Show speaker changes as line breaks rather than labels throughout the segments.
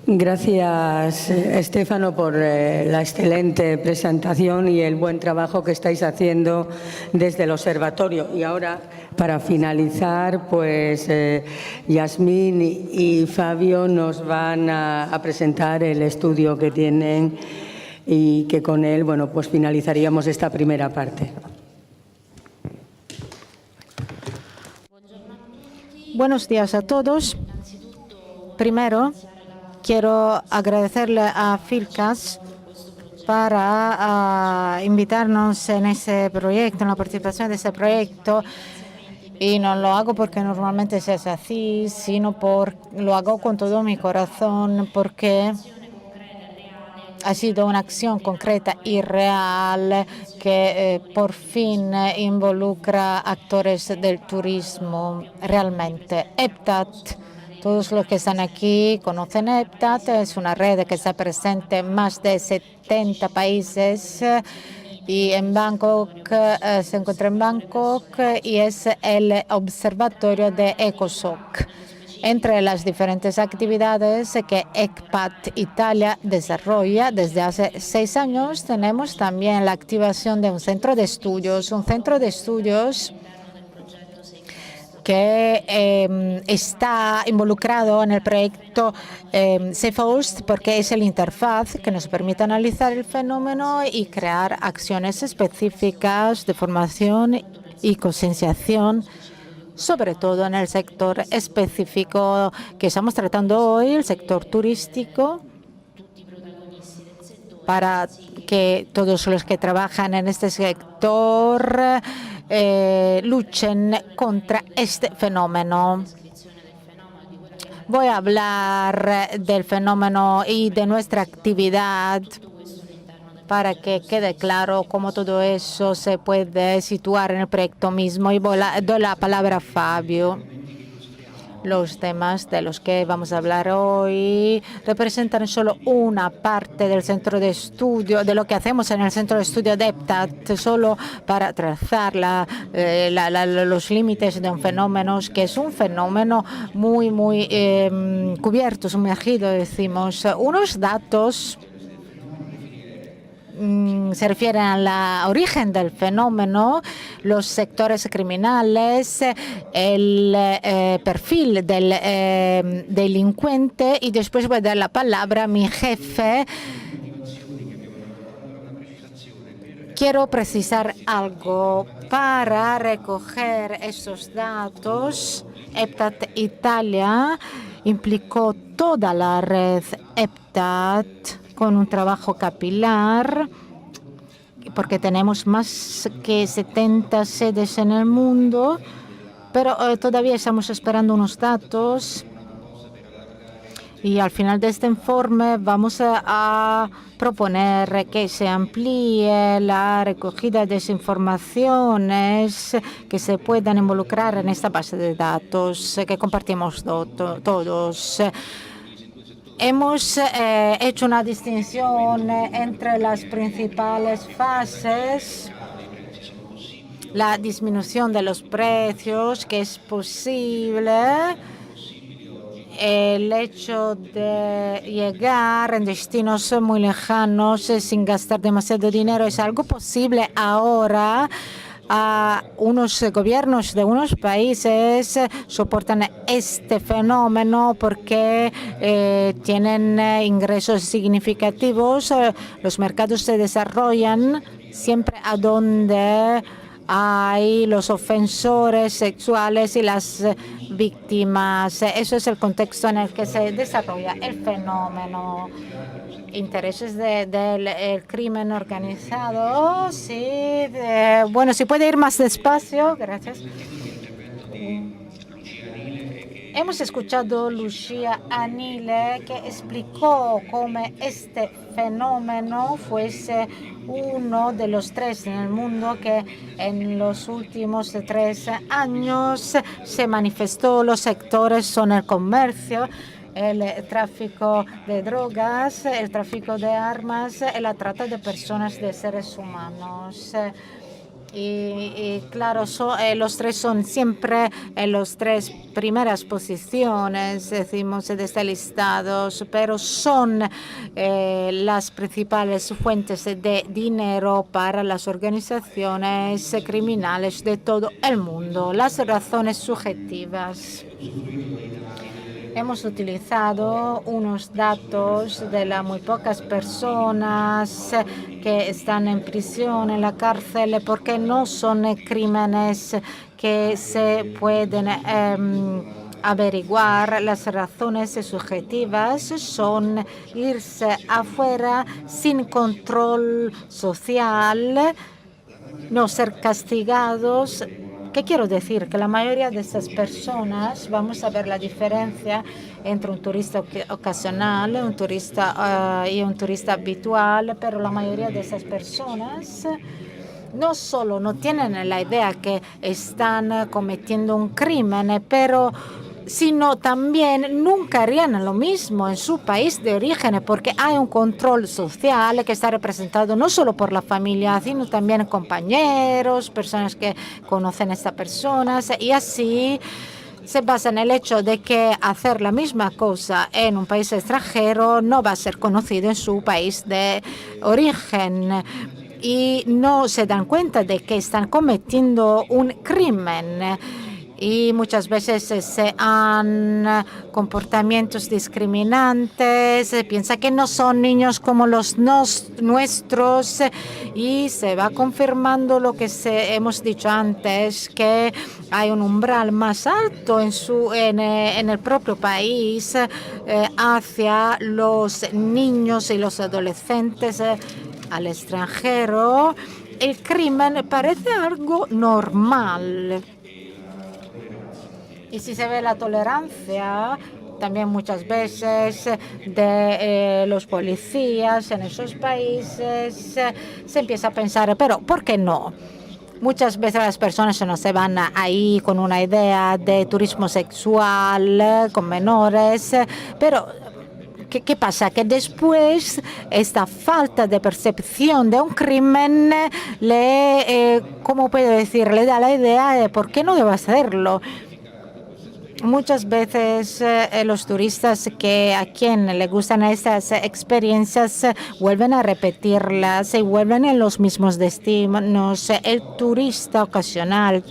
Gracias, Stefano, por la excelente presentación y el buen trabajo que estáis haciendo desde el observatorio. Y ahora, para finalizar, pues Yasmín y Fabio nos van a presentar el estudio que tienen y que con él, bueno, pues finalizaríamos esta primera parte.
Buenos días a todos. Primero, quiero agradecerle a FILCAS para invitarnos en ese proyecto, en la participación de ese proyecto. Y no lo hago porque normalmente se hace así, sino lo hago con todo mi corazón, porque ha sido una acción concreta y real que por fin involucra actores del turismo realmente. EPTAT, todos los que están aquí conocen EPTAT, es una red que está presente en más de 70 países y en Bangkok, se encuentra en Bangkok y es el observatorio de ECOSOC. Entre las diferentes actividades que ECPAT Italia desarrolla desde hace 6 años, tenemos también la activación de un centro de estudios que está involucrado en el proyecto SafeHost porque es el interfaz que nos permite analizar el fenómeno y crear acciones específicas de formación y concienciación, sobre todo en el sector específico que estamos tratando hoy, el sector turístico, para que todos los que trabajan en este sector luchen contra este fenómeno. Voy a hablar del fenómeno y de nuestra actividad para que quede claro cómo todo eso se puede situar en el proyecto mismo. Y doy la palabra a Fabio. Los temas de los que vamos a hablar hoy representan solo una parte del centro de estudio, de lo que hacemos en el centro de estudio de EPTAT, solo para trazar los límites de un fenómeno que es un fenómeno muy cubierto, sumergido, decimos. Unos datos se refieren al origen del fenómeno, los sectores criminales, el perfil del delincuente, y después voy a dar la palabra a mi jefe. Quiero precisar algo. Para recoger esos datos, EPTAT Italia implicó toda la red EPTAT con un trabajo capilar, porque tenemos más que 70 sedes en el mundo, pero todavía estamos esperando unos datos. Y al final de este informe vamos a proponer que se amplíe la recogida de informaciones que se puedan involucrar en esta base de datos que compartimos todos. Hemos hecho una distinción entre las principales fases: la disminución de los precios, que es posible, el hecho de llegar en destinos muy lejanos sin gastar demasiado dinero, es algo posible ahora. A unos gobiernos de unos países soportan este fenómeno porque tienen ingresos significativos. Los mercados se desarrollan siempre a donde hay los ofensores sexuales y las víctimas. Eso es el contexto en el que se desarrolla el fenómeno. Intereses del crimen organizado. Sí, bueno, si puede ir más despacio, gracias. Hemos escuchado a Lucia Anile, que explicó cómo este fenómeno fuese uno de los 3 en el mundo que en los últimos 3 años se manifestó. Los sectores son el comercio, el tráfico de drogas, el tráfico de armas y la trata de personas, de seres humanos. Y claro, los tres son siempre en las tres primeras posiciones, decimos, de este listado, pero son las principales fuentes de dinero para las organizaciones criminales de todo el mundo. Las razones subjetivas. Hemos utilizado unos datos de las muy pocas personas que están en prisión, en la cárcel, porque no son crímenes que se pueden averiguar. Las razones subjetivas son irse afuera sin control social, no ser castigados. ¿Qué quiero decir? Que la mayoría de esas personas, vamos a ver la diferencia entre un turista ocasional y un turista habitual, pero la mayoría de esas personas no solo no tienen la idea que están cometiendo un crimen, pero sino también nunca harían lo mismo en su país de origen, porque hay un control social que está representado no solo por la familia, sino también compañeros, personas que conocen a estas personas, y así se basa en el hecho de que hacer la misma cosa en un país extranjero no va a ser conocido en su país de origen. Y no se dan cuenta de que están cometiendo un crimen. Y muchas veces se han comportamientos discriminantes, se piensa que no son niños como los nuestros, y se va confirmando lo que hemos dicho antes, que hay un umbral más alto en el propio país hacia los niños y los adolescentes al extranjero. El crimen parece algo normal. Y si se ve la tolerancia, también muchas veces de los policías en esos países, se empieza a pensar, pero ¿por qué no? Muchas veces las personas no se van ahí con una idea de turismo sexual con menores, pero ¿qué pasa? Que después esta falta de percepción de un crimen ¿cómo puedo decir? Le da la idea de por qué no debo hacerlo. Muchas veces los turistas a quien le gustan estas experiencias vuelven a repetirlas y vuelven en los mismos destinos. El turista ocasional,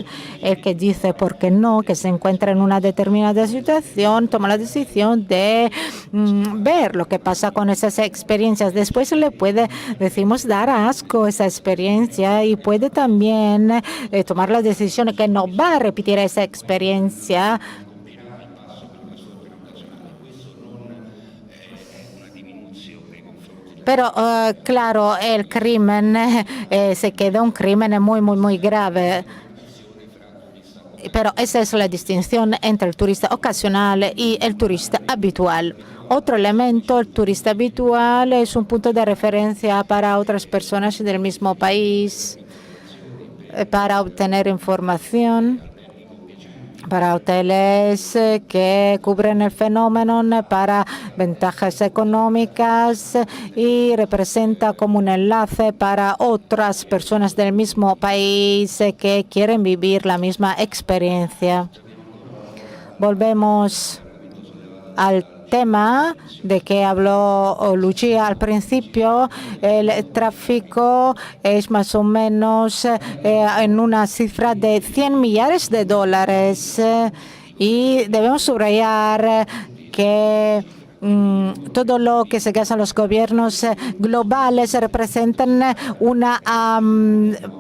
el que dice por qué no, que se encuentra en una determinada situación, toma la decisión de ver lo que pasa con esas experiencias. Después le puede, decimos, dar asco esa experiencia, y puede también tomar la decisión de que no va a repetir esa experiencia. Pero claro, el crimen se queda un crimen muy, muy, muy grave. Pero esa es la distinción entre el turista ocasional y el turista habitual. Otro elemento, el turista habitual es un punto de referencia para otras personas del mismo país, para obtener información, para hoteles que cubren el fenómeno, para ventajas económicas, y representa como un enlace para otras personas del mismo país que quieren vivir la misma experiencia. Volvemos al tema de que habló Lucia al principio. El tráfico es más o menos en una cifra de 100 millares de dólares, y debemos subrayar que todo lo que se gastan los gobiernos globales representan una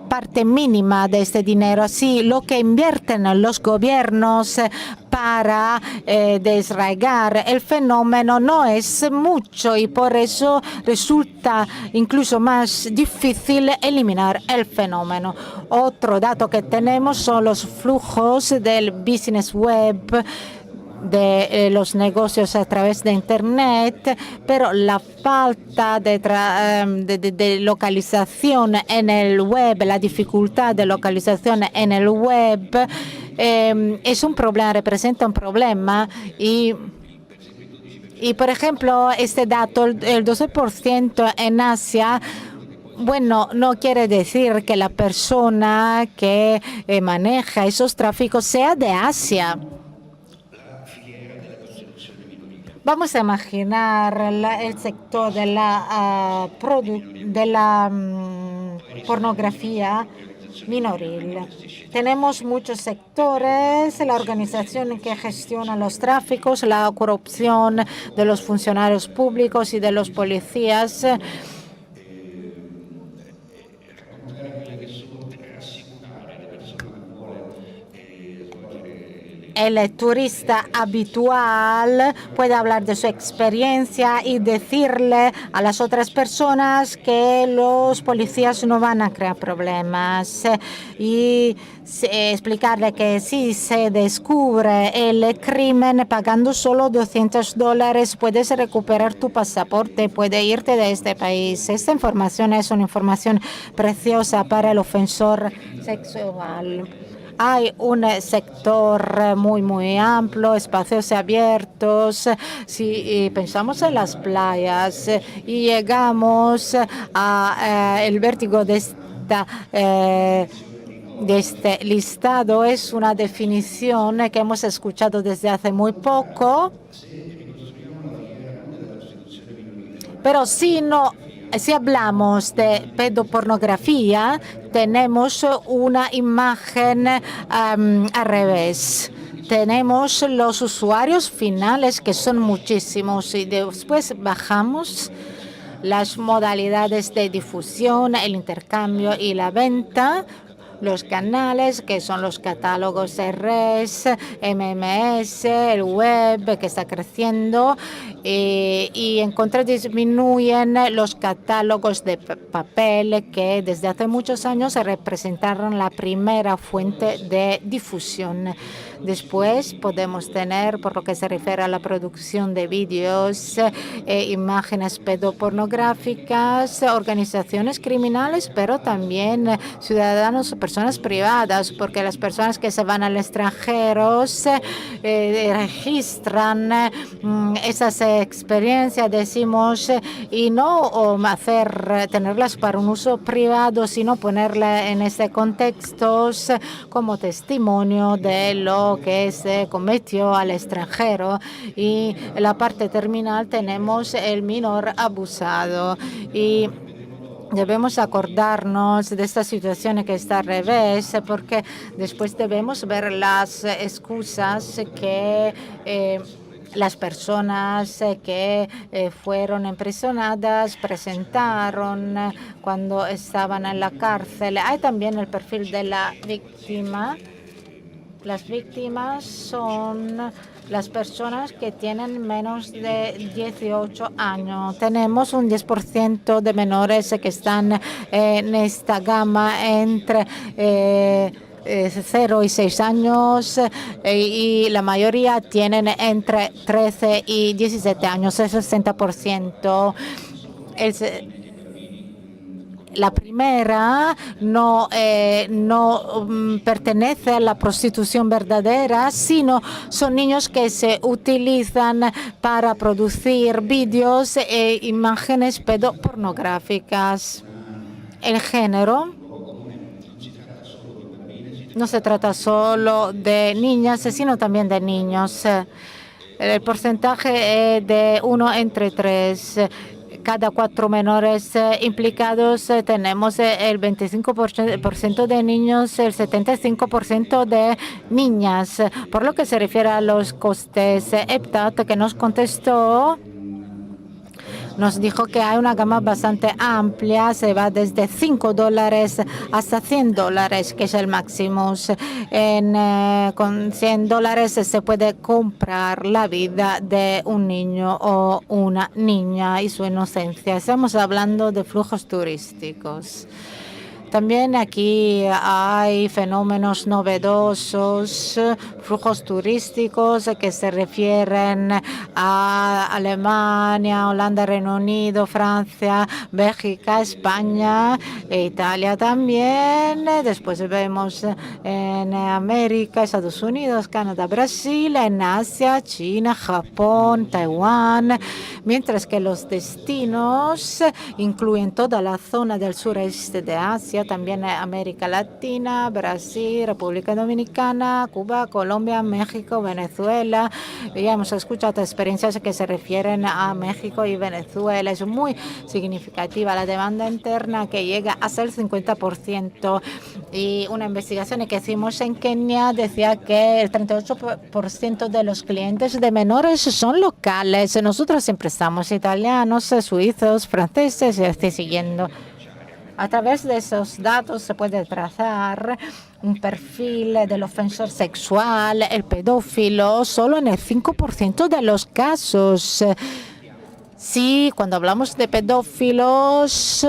parte mínima de este dinero. Así, lo que invierten los gobiernos para desarraigar el fenómeno no es mucho, y por eso resulta incluso más difícil eliminar el fenómeno. Otro dato que tenemos son los flujos del business web, de los negocios a través de Internet, pero la falta de localización en el web, la dificultad de localización en el web es un problema, representa un problema. Y por ejemplo, este dato, el 12% en Asia, bueno, no quiere decir que la persona que maneja esos tráficos sea de Asia. Vamos a imaginar el sector de la, pornografía minoril. Tenemos muchos sectores, la organización que gestiona los tráficos, la corrupción de los funcionarios públicos y de los policías. El turista habitual puede hablar de su experiencia y decirle a las otras personas que los policías no van a crear problemas y explicarle que si se descubre el crimen pagando solo $200 puedes recuperar tu pasaporte, puedes irte de este país. Esta información es una información preciosa para el ofensor sexual. Hay un sector muy amplio, espacios abiertos. Si pensamos en las playas y llegamos a el vértigo de este listado, es una definición que hemos escuchado desde hace muy poco. Pero si hablamos de pedopornografía, tenemos una imagen al revés. Tenemos los usuarios finales, que son muchísimos, y después bajamos las modalidades de difusión, el intercambio y la venta. Los canales, que son los catálogos RES, MMS, el web, que está creciendo, y en contra disminuyen los catálogos de papel, que desde hace muchos años representaron la primera fuente de difusión. Después podemos tener, por lo que se refiere a la producción de vídeos, imágenes pedopornográficas, organizaciones criminales, pero también ciudadanos, personas privadas, porque las personas que se van al extranjero registran esas experiencias, decimos, y no tenerlas para un uso privado, sino ponerlas en este contexto como testimonio de lo que se cometió al extranjero. Y en la parte terminal tenemos el menor abusado. Y debemos acordarnos de esta situación que está al revés, porque después debemos ver las excusas que las personas que fueron emprisionadas presentaron cuando estaban en la cárcel. Hay también el perfil de la víctima. Las víctimas son las personas que tienen menos de 18 años. Tenemos un 10% de menores que están en esta gama entre 0 y 6 años, y la mayoría tienen entre 13 y 17 años, el 60%. La primera no pertenece a la prostitución verdadera, sino son niños que se utilizan para producir vídeos e imágenes pedopornográficas. El género no se trata solo de niñas, sino también de niños. El porcentaje es de 1 entre 3. Cada 4 menores implicados tenemos el 25% de niños, el 75% de niñas. Por lo que se refiere a los costes, EPTAT, que nos contestó, nos dijo que hay una gama bastante amplia, se va desde $5 hasta $100, que es el máximo. Con $100 se puede comprar la vida de un niño o una niña y su inocencia. Estamos hablando de flujos turísticos. También aquí hay fenómenos novedosos, flujos turísticos que se refieren a Alemania, Holanda, Reino Unido, Francia, Bélgica, España, Italia también. Después vemos en América, Estados Unidos, Canadá, Brasil, en Asia, China, Japón, Taiwán, mientras que los destinos incluyen toda la zona del sureste de Asia, también América Latina, Brasil, República Dominicana, Cuba, Colombia, México, Venezuela. Ya hemos escuchado experiencias que se refieren a México y Venezuela. Es muy significativa la demanda interna que llega hasta el 50%. Y una investigación que hicimos en Kenia decía que el 38% de los clientes de menores son locales. Nosotros siempre estamos italianos, suizos, franceses y así siguiendo. A través de esos datos se puede trazar un perfil del ofensor sexual, el pedófilo, solo en el 5% de los casos. Sí, cuando hablamos de pedófilos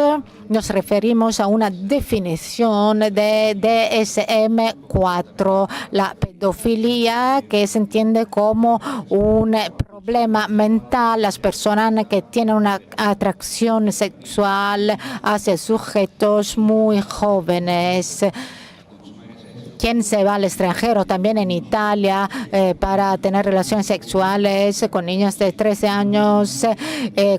nos referimos a una definición de DSM-4, la pedofilia, que se entiende como un problema mental, las personas que tienen una atracción sexual hacia sujetos muy jóvenes. Quien se va al extranjero, también en Italia, para tener relaciones sexuales con niños de 13 años,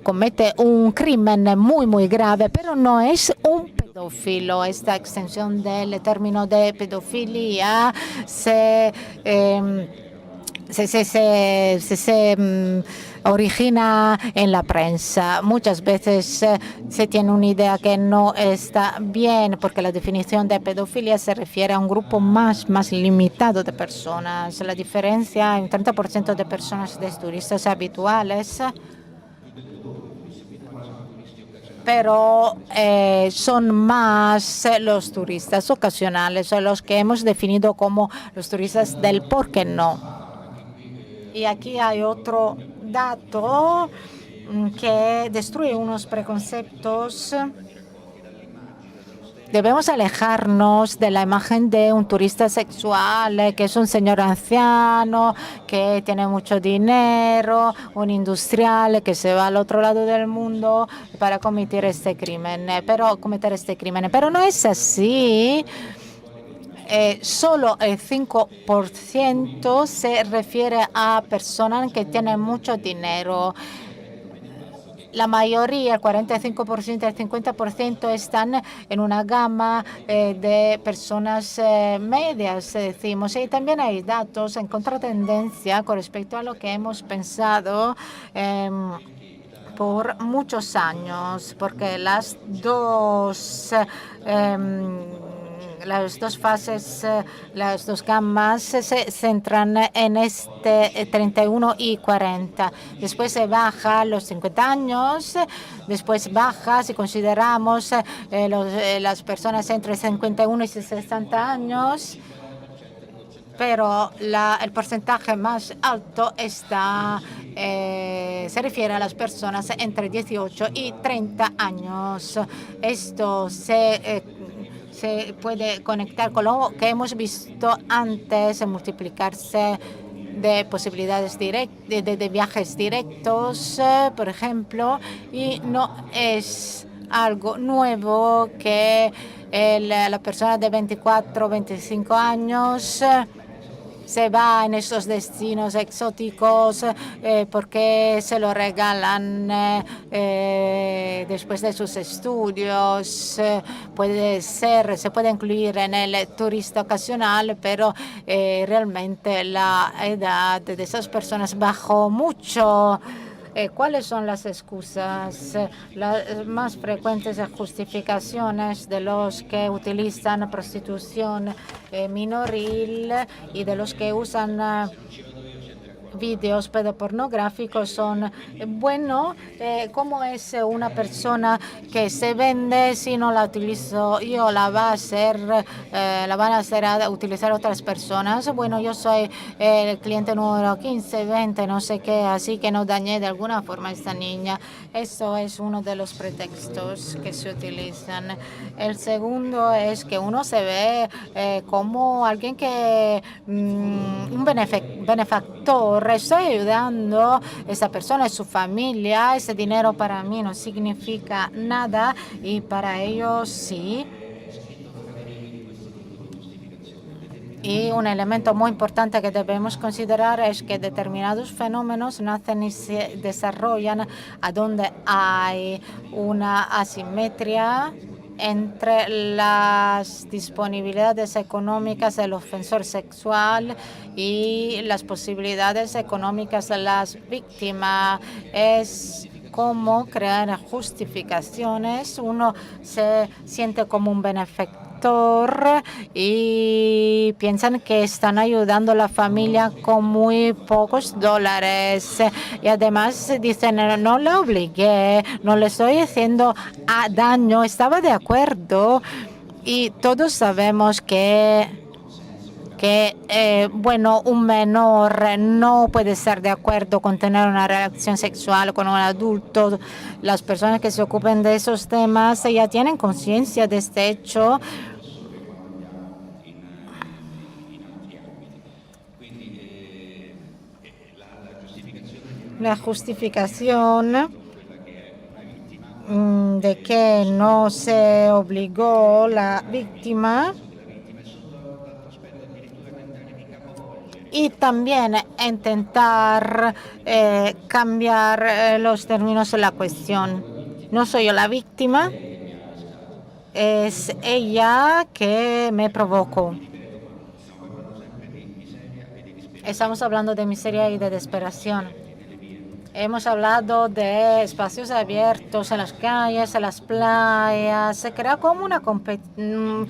comete un crimen muy, muy grave, pero no es un pedófilo. Esta extensión del término de pedofilia se origina en la prensa. Muchas veces se tiene una idea que no está bien, porque la definición de pedofilia se refiere a un grupo más limitado de personas. La diferencia, un 30% de personas de turistas habituales, pero son más los turistas ocasionales, los que hemos definido como los turistas del por qué no. Y aquí hay otro dato que destruye unos preconceptos. Debemos alejarnos de la imagen de un turista sexual, que es un señor anciano, que tiene mucho dinero, un industrial que se va al otro lado del mundo para cometer este crimen. Pero no es así. Solo el 5% se refiere a personas que tienen mucho dinero. La mayoría, el 45%, el 50% están en una gama de personas medias, decimos. Y también hay datos en contratendencia con respecto a lo que hemos pensado por muchos años, porque las dos fases, las dos gamas se centran en este 31 y 40. Después se baja a los 50 años, después baja si consideramos las personas entre 51 y 60 años, pero el porcentaje más alto se refiere a las personas entre 18 y 30 años. Esto se puede conectar con lo que hemos visto antes, multiplicarse de posibilidades de viajes directos, por ejemplo, y no es algo nuevo que la persona de 24 o 25 años se va en estos destinos exóticos porque se lo regalan después de sus estudios. Se puede incluir en el turista ocasional, pero realmente la edad de esas personas bajó mucho. ¿Cuáles son las excusas? Las más frecuentes justificaciones de los que utilizan prostitución minoril y de los que usan vídeos pedopornográficos son bueno, como es una persona que se vende, si no la utilizo yo la va a hacer, la van a hacer a utilizar otras personas. Bueno, yo soy el cliente número 15, 20, no sé qué, así que no dañé de alguna forma a esta niña. Eso es uno de los pretextos que se utilizan. El segundo es que uno se ve como alguien que, un benefactor, estoy ayudando a esa persona y su familia, ese dinero para mí no significa nada y para ellos sí. Y un elemento muy importante que debemos considerar es que determinados fenómenos nacen y se desarrollan a donde hay una asimetría entre las disponibilidades económicas del ofensor sexual y las posibilidades económicas de las víctimas. Es como crear justificaciones. Uno se siente como un benefactor y piensan que están ayudando a la familia con muy pocos dólares. Y además dicen, no la obligué, no le estoy haciendo daño, estaba de acuerdo. Y todos sabemos que bueno, un menor no puede estar de acuerdo con tener una relación sexual con un adulto. Las personas que se ocupen de esos temas ya tienen conciencia de este hecho. La justificación de que no se obligó la víctima y también intentar cambiar los términos de la cuestión. No soy yo la víctima, es ella que me provocó. Estamos hablando de miseria y de desesperación. Hemos hablado de espacios abiertos en las calles, en las playas. Se crea como una competición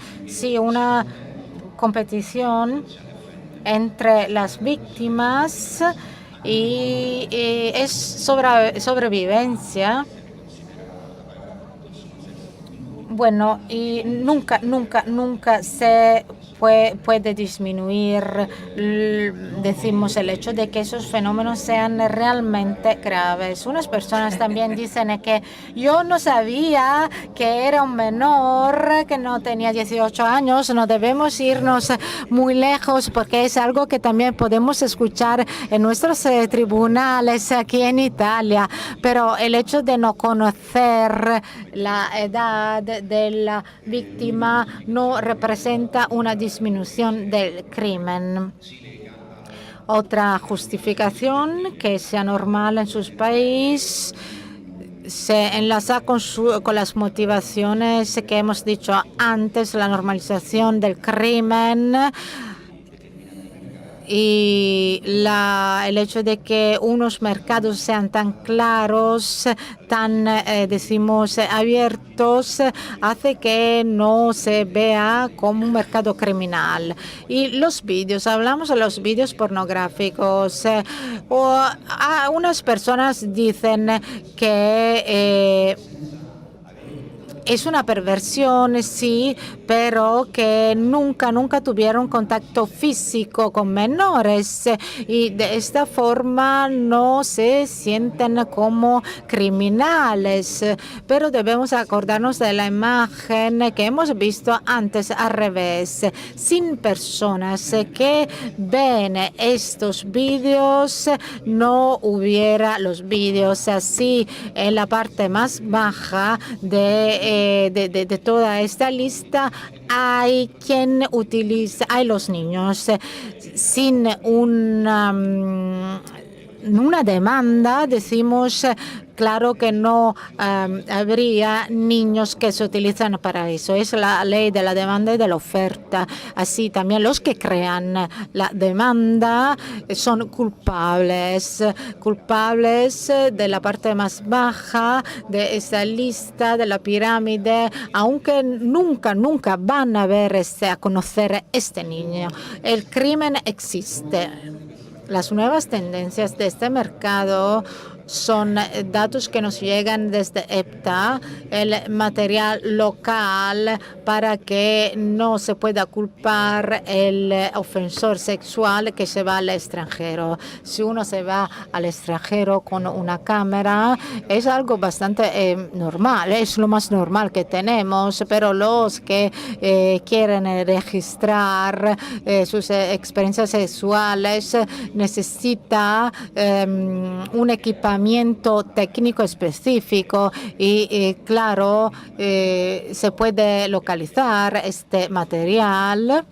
entre las víctimas y es sobrevivencia. Bueno, y nunca se puede disminuir, decimos, el hecho de que esos fenómenos sean realmente graves. Unas personas también dicen que yo no sabía que era un menor, que no tenía 18 años, no debemos irnos muy lejos porque es algo que también podemos escuchar en nuestros tribunales aquí en Italia, pero el hecho de no conocer la edad de la víctima no representa una disminución del crimen. Otra justificación que sea normal en sus países se enlaza con las motivaciones que hemos dicho antes, la normalización del crimen y el hecho de que unos mercados sean tan claros, tan, decimos, abiertos, hace que no se vea como un mercado criminal. Y los vídeos, hablamos de los vídeos pornográficos. Unas personas dicen que es una perversión, sí, pero que nunca tuvieron contacto físico con menores y de esta forma no se sienten como criminales. Pero debemos acordarnos de la imagen que hemos visto antes al revés. Sin personas que ven estos vídeos, no hubiera los vídeos así. En la parte más baja de toda esta lista hay quien utiliza, hay los niños sin una demanda, decimos, claro que no habría niños que se utilizan para eso. Es la ley de la demanda y de la oferta. Así también los que crean la demanda son culpables de la parte más baja de esa lista de la pirámide, aunque nunca van a ver a conocer a este niño. El crimen existe. Las nuevas tendencias de este mercado son datos que nos llegan desde EPTA, el material local, para que no se pueda culpar el ofensor sexual que se va al extranjero. Si uno se va al extranjero con una cámara, es algo bastante normal, es lo más normal que tenemos, pero los que quieren registrar sus experiencias sexuales necesitan un equipamiento técnico específico y claro, se puede localizar este material.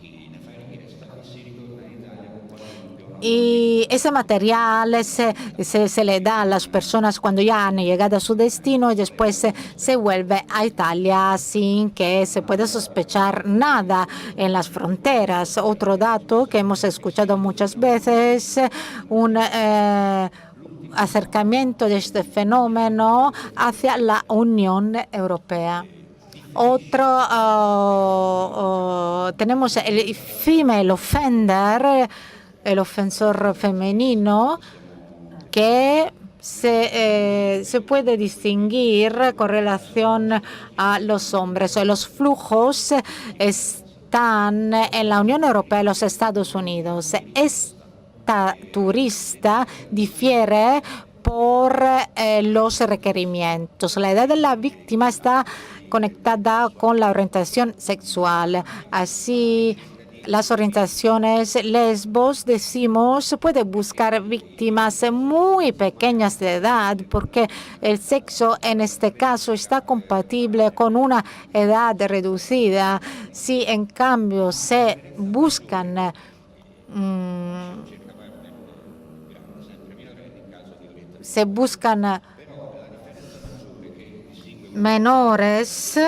Y ese material se le da a las personas cuando ya han llegado a su destino y después se vuelve a Italia sin que se pueda sospechar nada en las fronteras. Otro dato que hemos escuchado muchas veces, un acercamiento de este fenómeno hacia la Unión Europea. Tenemos el female offender, el ofensor femenino, que se puede distinguir con relación a los hombres. Los flujos están en la Unión Europea y los Estados Unidos. Esta turista difiere por los requerimientos. La edad de la víctima está conectada con la orientación sexual. Así, las orientaciones lesbos, decimos, puede buscar víctimas muy pequeñas de edad porque el sexo en este caso está compatible con una edad reducida. Si en cambio se buscan menores.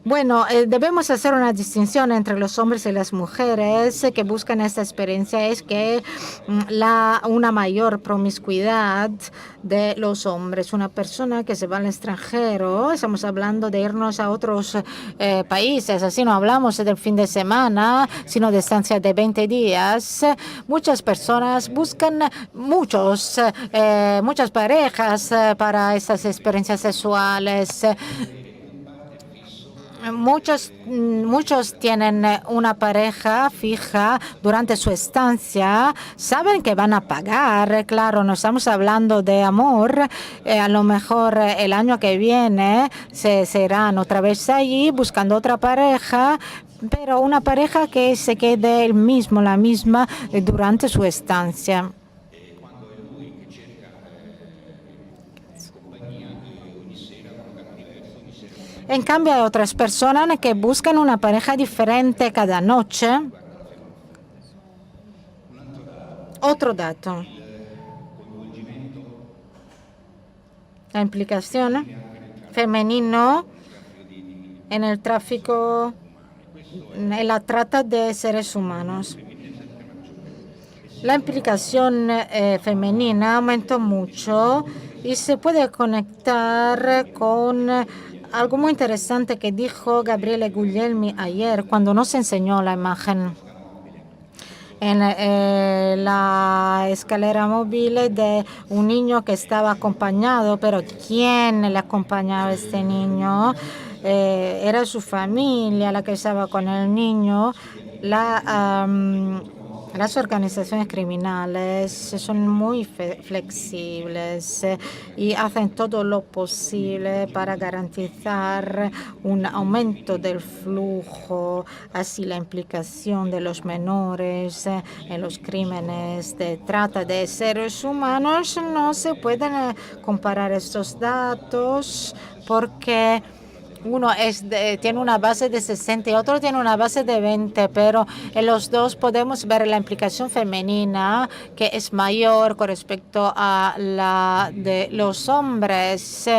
Bueno, debemos hacer una distinción entre los hombres y las mujeres que buscan esta experiencia. Es que una mayor promiscuidad de los hombres. Una persona que se va al extranjero, estamos hablando de irnos a otros países, así no hablamos del fin de semana, sino de estancia de 20 días. Muchas personas buscan muchas parejas para esas experiencias sexuales. Muchos tienen una pareja fija durante su estancia, saben que van a pagar, claro, no estamos hablando de amor, a lo mejor el año que viene se irán otra vez allí buscando otra pareja, pero una pareja que se quede la misma durante su estancia. En cambio, hay otras personas que buscan una pareja diferente cada noche. Otro dato. La implicación femenino en el tráfico, en la trata de seres humanos. La implicación femenina aumentó mucho y se puede conectar con algo muy interesante que dijo Gabriele Guglielmi ayer cuando nos enseñó la imagen en la escalera móvil de un niño que estaba acompañado, pero ¿quién le acompañaba a este niño? Era su familia la que estaba con el niño. Las organizaciones criminales son muy flexibles y hacen todo lo posible para garantizar un aumento del flujo. Así, la implicación de los menores en los crímenes de trata de seres humanos, no se pueden comparar estos datos porque uno tiene una base de 60 y otro tiene una base de 20, pero en los dos podemos ver la implicación femenina que es mayor con respecto a la de los hombres.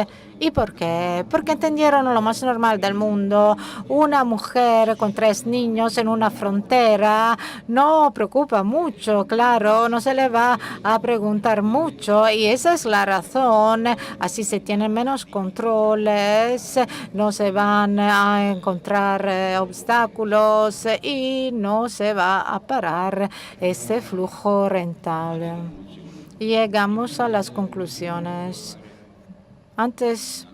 ¿Y por qué? Porque entendieron lo más normal del mundo. Una mujer con 3 niños en una frontera no preocupa mucho, claro, no se le va a preguntar mucho y esa es la razón. Así se tienen menos controles, no se van a encontrar obstáculos y no se va a parar ese flujo rentable. Llegamos a las conclusiones. Antes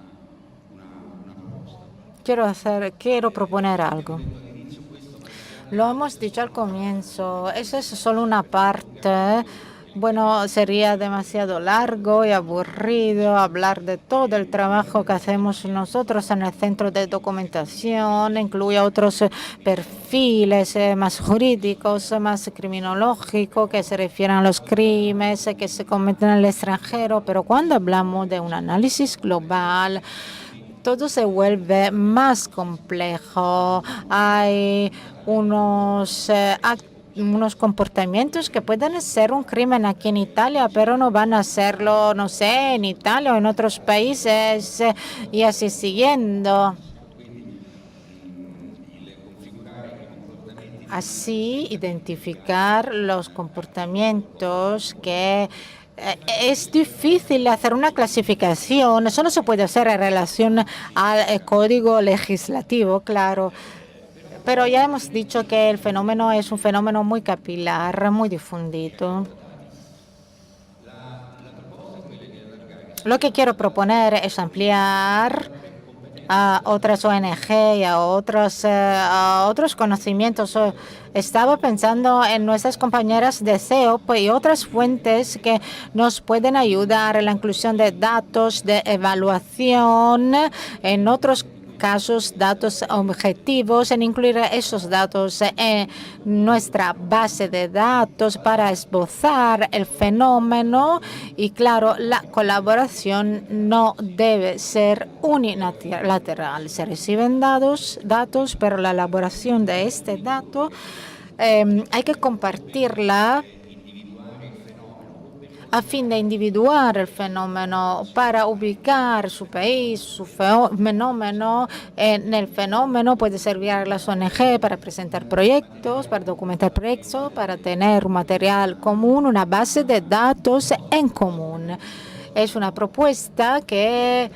quiero proponer algo. Lo hemos dicho al comienzo, eso es solo una parte. Bueno, sería demasiado largo y aburrido hablar de todo el trabajo que hacemos nosotros en el centro de documentación. Incluye otros perfiles más jurídicos, más criminológicos, que se refieren a los crímenes que se cometen en el extranjero. Pero cuando hablamos de un análisis global, todo se vuelve más complejo. Hay unos comportamientos que pueden ser un crimen aquí en Italia, pero no van a serlo, no sé, en Italia o en otros países y así siguiendo. Así, identificar los comportamientos que es difícil hacer una clasificación. Eso no se puede hacer en relación al código legislativo, claro. Pero ya hemos dicho que el fenómeno es un fenómeno muy capilar, muy difundido. Lo que quiero proponer es ampliar a otras ONG y a otros conocimientos. Estaba pensando en nuestras compañeras de CEOP y otras fuentes que nos pueden ayudar en la inclusión de datos de evaluación, en otros casos datos objetivos, en incluir esos datos en nuestra base de datos para esbozar el fenómeno. Y claro, la colaboración no debe ser unilateral. Se reciben datos, pero la elaboración de este dato hay que compartirla a fin de individuar el fenómeno, para ubicar su país, su fenómeno. En el fenómeno puede servir a las ONG para presentar proyectos, para documentar proyectos, para tener un material común, una base de datos en común. Es una propuesta que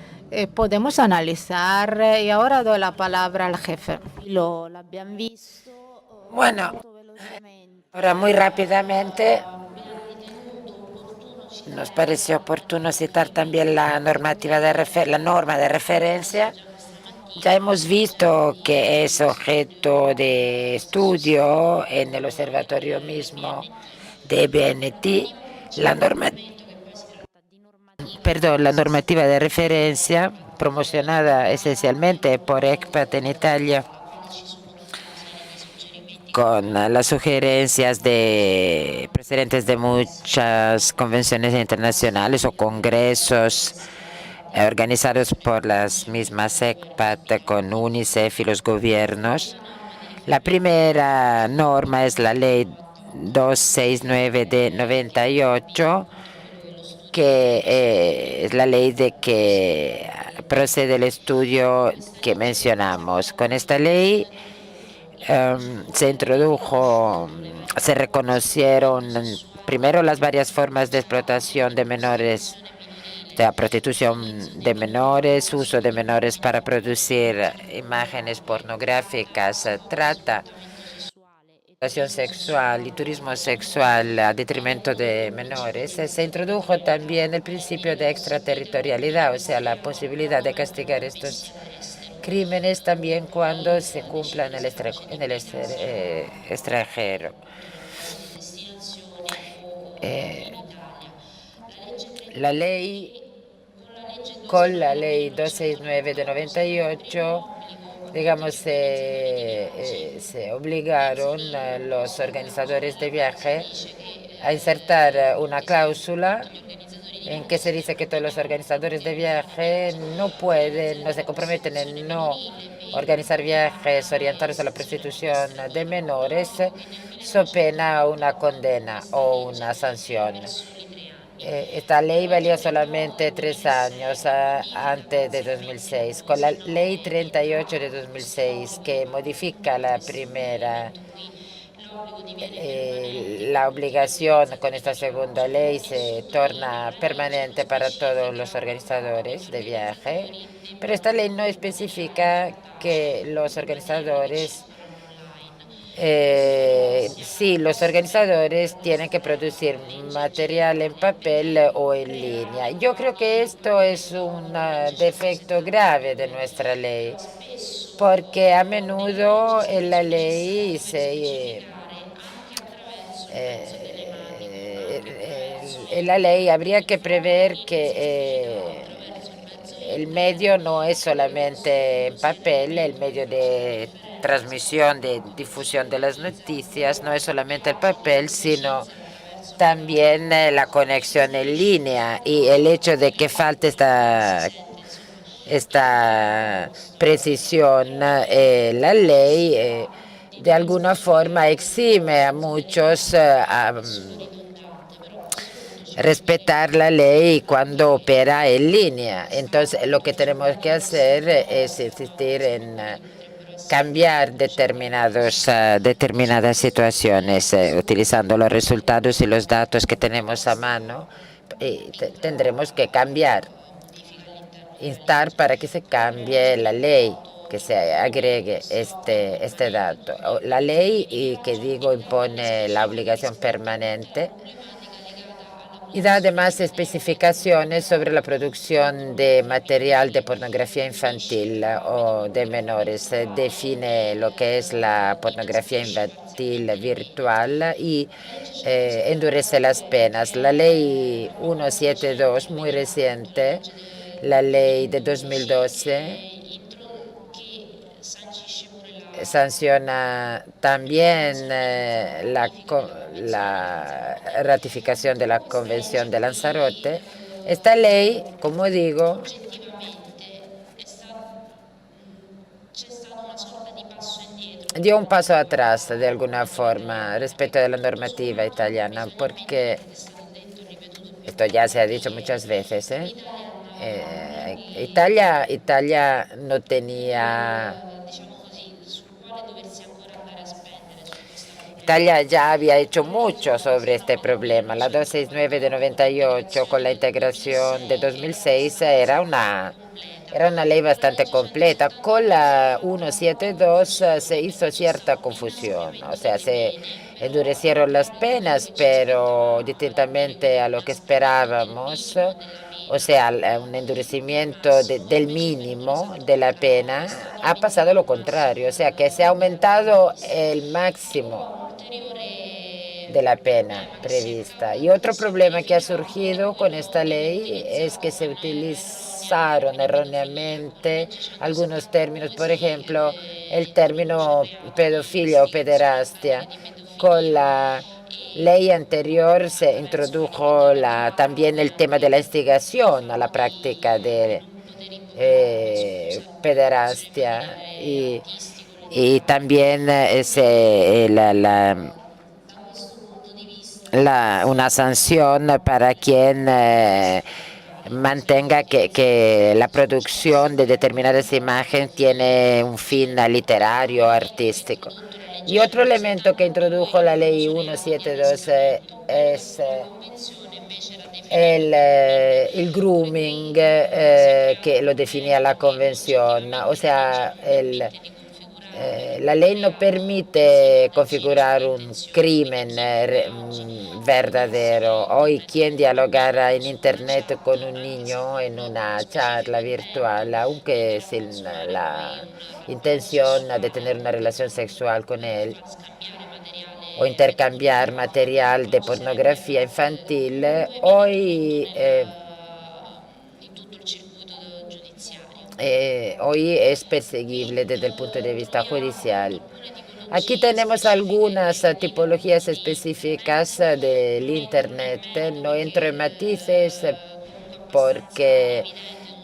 podemos analizar y ahora doy la palabra al jefe.
Bueno, ahora muy rápidamente. Nos pareció oportuno citar también la norma de referencia. Ya hemos visto que es objeto de estudio en el observatorio mismo de BNT. La normativa de referencia promocionada esencialmente por ECPAT en Italia, con las sugerencias de presidentes de muchas convenciones internacionales o congresos organizados por las mismas ECPAT con UNICEF y los gobiernos. La primera norma es la ley 269 de 98, que es la ley de que procede el estudio que mencionamos. Con esta ley se reconocieron primero las varias formas de explotación de menores, de la prostitución de menores, uso de menores para producir imágenes pornográficas, trata, explotación sexual y turismo sexual a detrimento de menores. Se introdujo también el principio de extraterritorialidad, o sea, la posibilidad de castigar estos crímenes también cuando se cumplan en el extranjero. Con la ley 269 de 98, digamos, se obligaron los organizadores de viaje a insertar una cláusula en que se dice que todos los organizadores de viaje no se comprometen en no organizar viajes orientados a la prostitución de menores, so pena una condena o una sanción. esta ley valía solamente 3 años antes de 2006. Con la ley 38 de 2006, que modifica la primera, la obligación con esta segunda ley se torna permanente para todos los organizadores de viaje, pero esta ley no especifica que los organizadores sí, los organizadores tienen que producir material en papel o en línea. Yo creo que esto es un defecto grave de nuestra ley, porque a menudo en la ley en la ley habría que prever que el medio no es solamente en papel, el medio de transmisión, de difusión de las noticias, no es solamente el papel, sino también la conexión en línea, y el hecho de que falte esta precisión la ley de alguna forma exime a muchos a respetar la ley cuando opera en línea. Entonces, lo que tenemos que hacer es insistir en cambiar determinadas situaciones utilizando los resultados y los datos que tenemos a mano. Tendremos que cambiar, instar para que se cambie la ley, que se agregue este dato. La ley, que digo, impone la obligación permanente y da además especificaciones sobre la producción de material de pornografía infantil o de menores. Define lo que es la pornografía infantil virtual y endurece las penas. La ley 172, muy reciente, la ley de 2012, sanciona también la ratificación de la Convención de Lanzarote. Esta ley, como digo, dio un paso atrás de alguna forma respecto de la normativa italiana, porque esto ya se ha dicho muchas veces, Italia no tenía... Italia ya había hecho mucho sobre este problema. La 269 de 98 con la integración de 2006 era una ley bastante completa. Con la 172 se hizo cierta confusión, o sea, se endurecieron las penas, pero distintamente a lo que esperábamos, o sea, un endurecimiento del mínimo de la pena, ha pasado lo contrario, o sea, que se ha aumentado el máximo de la pena prevista. Y otro problema que ha surgido con esta ley es que se utilizaron erróneamente algunos términos, por ejemplo, el término pedofilia o pederastia. Con la ley anterior se introdujo también el tema de la instigación a la práctica de pederastia y también una sanción para quien mantenga que la producción de determinadas imágenes tiene un fin literario o artístico. Y otro elemento que introdujo la ley 172 es el grooming, que lo definía la convención, o sea, la ley no permite configurar un crimen verdadero. Hoy, quien dialogara en Internet con un niño en una charla virtual, aunque sin la intención de tener una relación sexual con él, o intercambiar material de pornografía infantil, hoy es perseguible desde el punto de vista judicial. Aquí tenemos algunas tipologías específicas del Internet. No entro en matices porque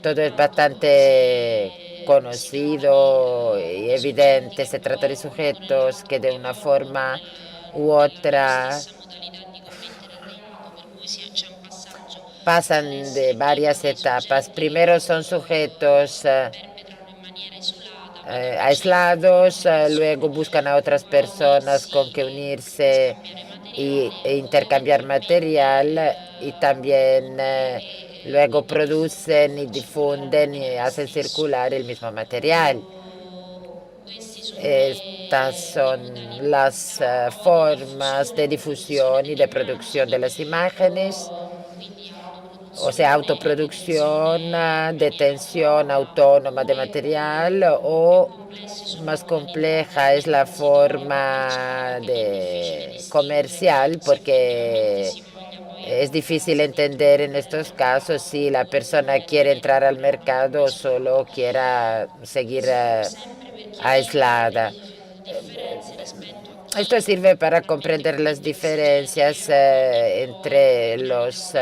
todo es bastante conocido y evidente. Se trata de sujetos que de una forma u otra pasan de varias etapas. Primero son sujetos aislados, luego buscan a otras personas con que unirse e intercambiar material, y también luego producen y difunden y hacen circular el mismo material. Estas son las formas de difusión y de producción de las imágenes, o sea, autoproducción, detención autónoma de material, o más compleja es la forma de comercial, porque es difícil entender en estos casos si la persona quiere entrar al mercado o solo quiera seguir aislada. Esto sirve para comprender las diferencias entre los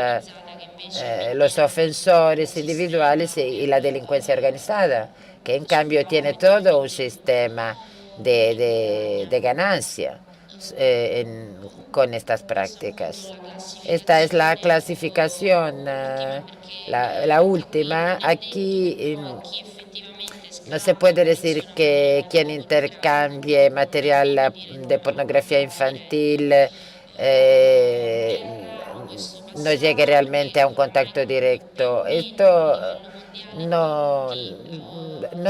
ofensores individuales y la delincuencia organizada, que en cambio tiene todo un sistema de ganancia con estas prácticas. Esta es la clasificación, la última. Aquí no se puede decir que quien intercambie material de pornografía infantil no llegue realmente a un contacto directo. Esto no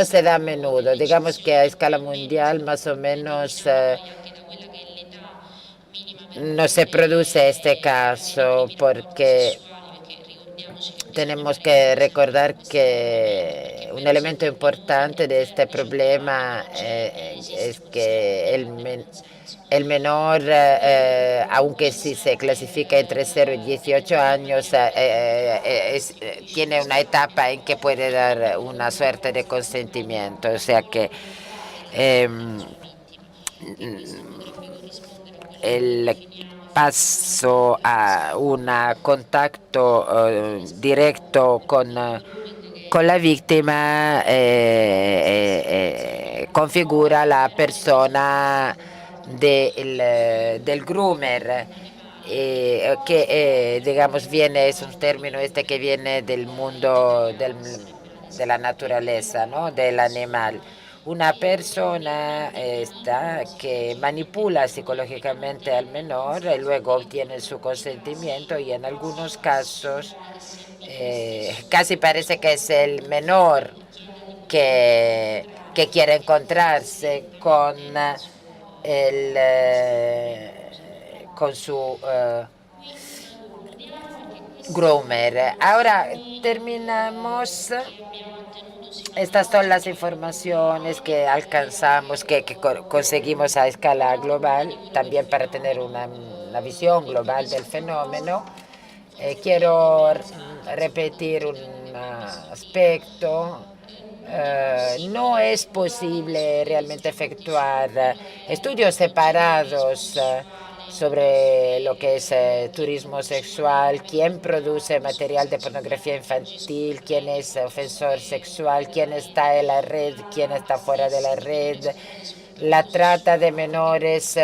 se da a menudo. Digamos que a escala mundial más o menos no se produce este caso, porque tenemos que recordar que un elemento importante de este problema es que el menor, aunque sí se clasifica entre 0 y 18 años, tiene una etapa en que puede dar una suerte de consentimiento. O sea que el paso a un contacto directo con la víctima configura la persona del groomer, que digamos es un término que viene del mundo de la naturaleza, ¿no? Del animal. Una persona que manipula psicológicamente al menor y luego obtiene su consentimiento, y en algunos casos casi parece que es el menor que quiere encontrarse con su groomer. Ahora terminamos. Estas son las informaciones que alcanzamos, que conseguimos a escala global, también para tener una visión global del fenómeno. Quiero repetir un aspecto. No es posible realmente efectuar estudios separados sobre lo que es turismo sexual, quién produce material de pornografía infantil, quién es ofensor sexual, quién está en la red, quién está fuera de la red, la trata de menores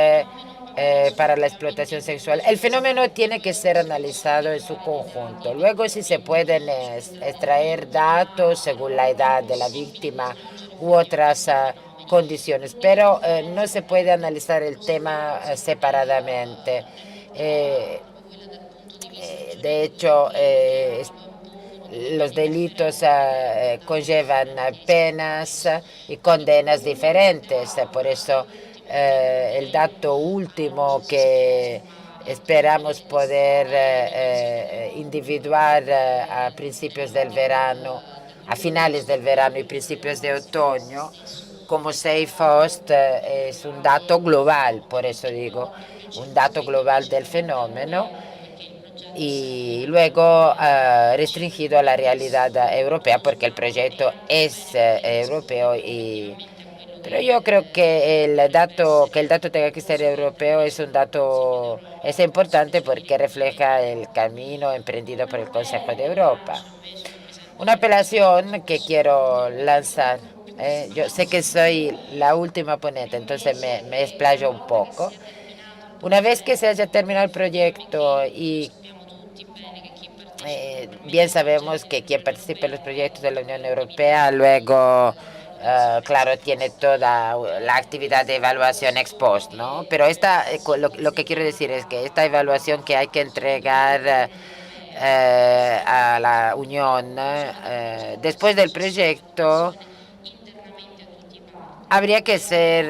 para la explotación sexual. El fenómeno tiene que ser analizado en su conjunto. Luego, si se pueden extraer datos según la edad de la víctima u otras condiciones, pero no se puede analizar el tema separadamente. De hecho, los delitos conllevan penas y condenas diferentes. Por eso, el dato último que esperamos poder individuar a principios del verano, a finales del verano y principios de otoño, como SafeHost, es un dato global, por eso digo, un dato global del fenómeno, y luego restringido a la realidad europea, porque el proyecto es europeo. Pero yo creo que el dato tenga que ser europeo es importante, porque refleja el camino emprendido por el Consejo de Europa. Una apelación que quiero lanzar. Yo sé que soy la última ponente, entonces me explayo un poco. Una vez que se haya terminado el proyecto y bien sabemos que quien participa en los proyectos de la Unión Europea luego, claro, tiene toda la actividad de evaluación ex post, ¿no? Pero lo que quiero decir es que esta evaluación que hay que entregar a la Unión después del proyecto habría que ser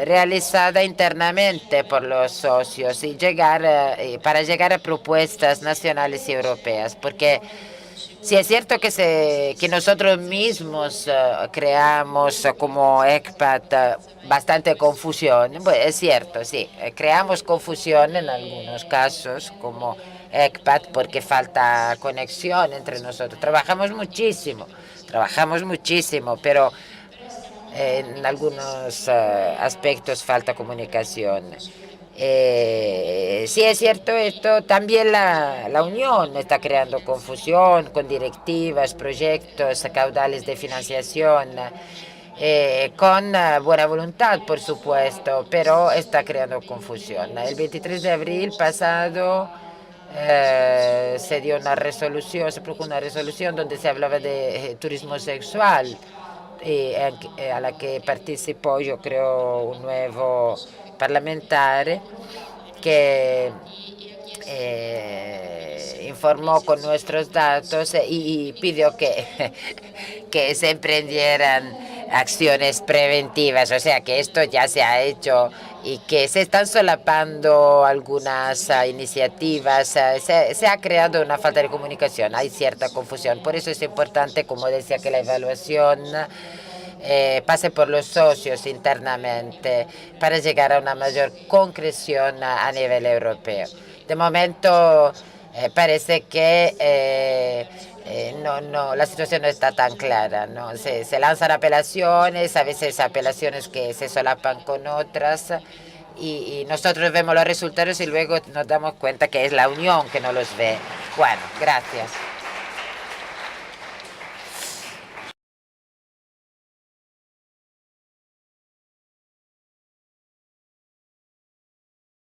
realizada internamente por los socios y para llegar a propuestas nacionales y europeas, porque sí es cierto que nosotros mismos creamos como ECPAT bastante confusión. Pues es cierto, sí, creamos confusión en algunos casos como ECPAT porque falta conexión entre nosotros. Trabajamos muchísimo, pero en algunos aspectos falta comunicación. Sí es cierto esto, también la Unión está creando confusión con directivas, proyectos, caudales de financiación, con buena voluntad, por supuesto, pero está creando confusión. El 23 de abril pasado se dio una resolución, se produjo una resolución donde se hablaba de turismo sexual, a la que participó, yo creo, un nuevo parlamentario que informó con nuestros datos y pidió que se emprendieran acciones preventivas, o sea que esto ya se ha hecho y que se están solapando algunas iniciativas, se ha creado una falta de comunicación, hay cierta confusión, por eso es importante, como decía, que la evaluación pase por los socios internamente para llegar a una mayor concreción a nivel europeo. De momento parece que la situación no está tan clara, ¿no? Se lanzan apelaciones, a veces apelaciones que se solapan con otras y nosotros vemos los resultados y luego nos damos cuenta que es la Unión que no los ve. Bueno, gracias.